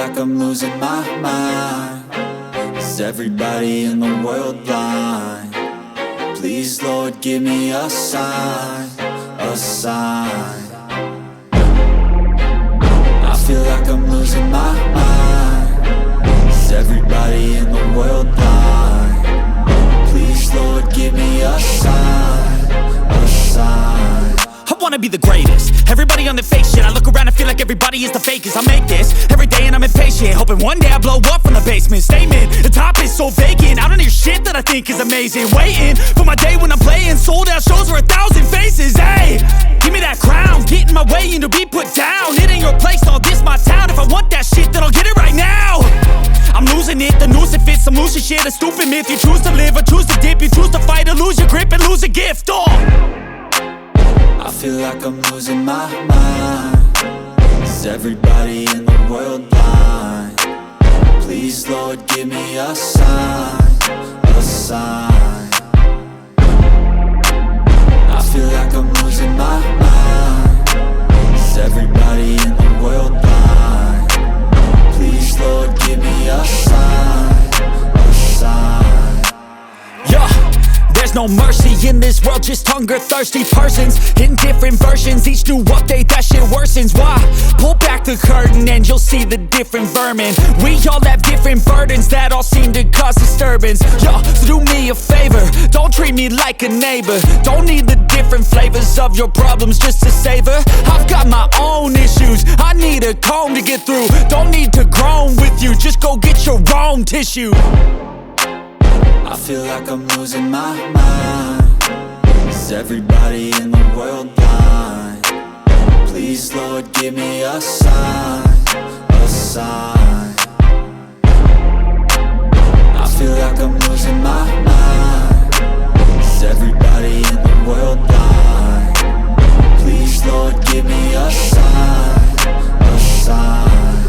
like I'm losing my mind. Is everybody in the world blind? Please, Lord, give me a sign, a sign. I feel like I'm losing my mind. Is everybody in the world blind? Please, Lord, give me a sign, a sign. I wanna be the greatest. Everybody on the fake shit. I look around and feel like everybody is the fakest. I make this every day and I'm impatient, hoping one day I blow up from the basement. Statement, the top is so vacant. I don't hear shit that I think is amazing. Waiting for my day when I'm playing sold out shows for 1,000 faces. Hey, give me that crown, get in my way and to be put down. It ain't your place, all this my town. If I want that shit, then I'll get it right now. I'm losing it, the noose it fits. I'm losing shit, a stupid myth. You choose to live or choose to dip. You choose to fight or lose your grip and lose a gift. I feel like I'm losing my mind. Is everybody in the world blind? Please, Lord, give me a sign, a sign. I feel like I'm losing my mind. Is everybody in the world blind? Please, Lord, give me a sign, a sign. Yeah. There's no mercy in this world, just hunger-thirsty persons in different versions. Each new update, that shit worsens. Why? Pull back the curtain and you'll see the different vermin. We all have different burdens that all seem to cause disturbance. Yo, so do me a favor, don't treat me like a neighbor. Don't need the different flavors of your problems just to savor. I've got my own issues, I need a comb to get through. Don't need to groan with you, just go get your own tissue. I feel like I'm losing my mind. Is everybody in the world blind? Please, Lord, give me a sign, a sign. I feel like I'm losing my mind. Is everybody in the world blind? Please, Lord, give me a sign, a sign.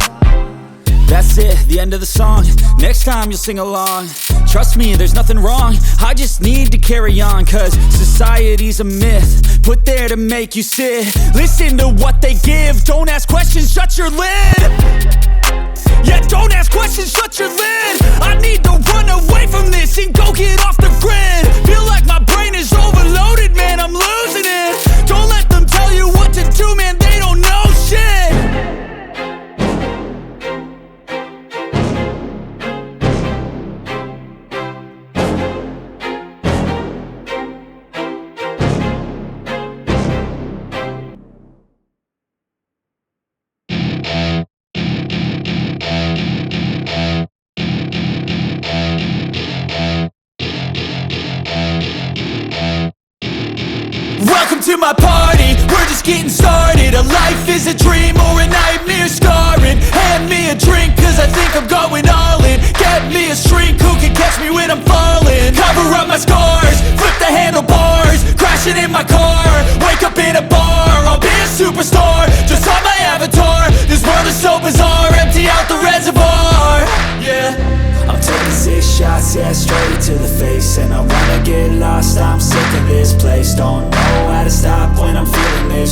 That's it, the end of the song. Next time you'll sing along. Trust me, there's nothing wrong. I just need to carry on, cause society's a myth put there to make you sit. Listen to what they give. Don't ask questions, shut your lid. Yeah, don't ask questions, shut your lid. I need to run away from this and go get off the grid. Feel like my brain is overloaded, man, I'm losing it. Don't let them tell you what to do, man, they don't know shit. Welcome to my party, we're just getting started. A life is a dream or a nightmare scarring. Hand me a drink cause I think I'm going all in. Get me a shrink who can catch me when I'm falling. Cover up my scars, flip the handlebars. Crashing in my car, wake up in a bar. I'll be a superstar, just on my avatar. This world is so bizarre, empty out the reservoir. Yeah, I'm taking 6 shots, yeah, straight to the face. And I wanna get lost, I'm sick of this place. Don't know how to stop when I'm feeling this